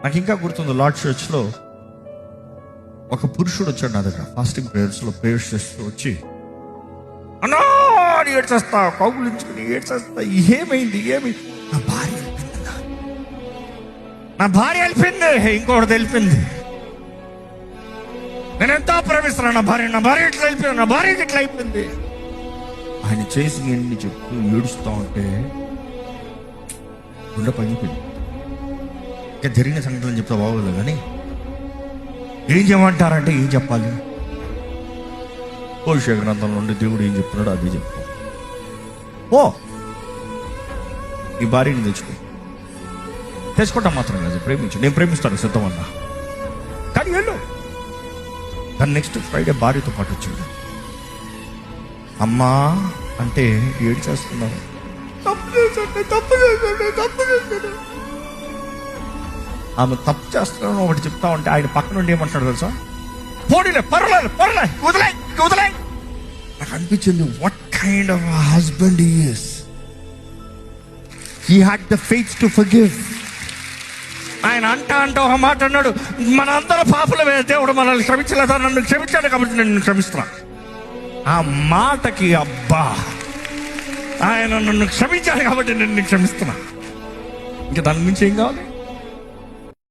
నాకు ఇంకా గుర్తుంది, లార్డ్ చర్చ్లో ఒక పురుషుడు వచ్చాడు నా దగ్గర. ఫాస్టింగ్ ప్రేయర్స్ చేస్తూ వచ్చి, అన్నా ఏడ్చేస్తా, కౌగులించుకుని ఏడ్చేస్తా, ఏమైంది? నా భార్య వెళ్ళిపోయింది, నా భార్య వెళ్ళిపోయింది, ఇంకొకటి వెళ్ళిపోయింది. నేను ఎంతో ప్రేమిస్తున్నాను నా భార్య ఇట్లా అయిపోయింది, నా భార్యకి ఇట్లా అయిపోయింది. ఆయన చేసి ఎన్ని చెప్తూ ఏడుస్తూ ఉంటే గుండె పగిలిపోయింది. ఇంకా జరిగిన సంఘటనలు చెప్తా బాగోలేదు, కానీ ఏం చేయమంటారంటే ఏం చెప్పాలి? హోషేయ గ్రంథం నుండి దేవుడు ఏం చెప్తున్నాడో అదే చెప్తాం. ఓ ఈ భార్యని తెచ్చుకుంటాం మాత్రం కాదు, ప్రేమించు, నేను ప్రేమిస్తాను సిద్ధమన్నా, కానీ వెళ్ళు. దాన్ని నెక్స్ట్ ఫ్రైడే భార్యతో పాటు వచ్చాడు. అమ్మా అంటే ఏడు చేస్తున్నాను, తప్పు చేశాను. ఆమె తప్పు చేస్తున్నాను ఒకటి చెప్తా ఉంటే ఆయన పక్క నుండి ఏమంటాడు తెలుసా? పోనీలే, పర్వాలేదు, వదిలే. నాకు అనిపించింది, what kind of husband he is. He had the faith to forgive. ఆయన అంటే ఒక మాట అన్నాడు, మన అందరూ పాపులమే, దేవుడు మనల్ని క్షమించలేదు, నన్ను క్షమించాడు కాబట్టి నేను క్షమిస్తున్నా. ఆ మాటకి అబ్బా, ఆయన నన్ను క్షమించాడు కాబట్టి నేను క్షమిస్తున్నా. ఇంకా దాని నుంచి ఏం కావాలి?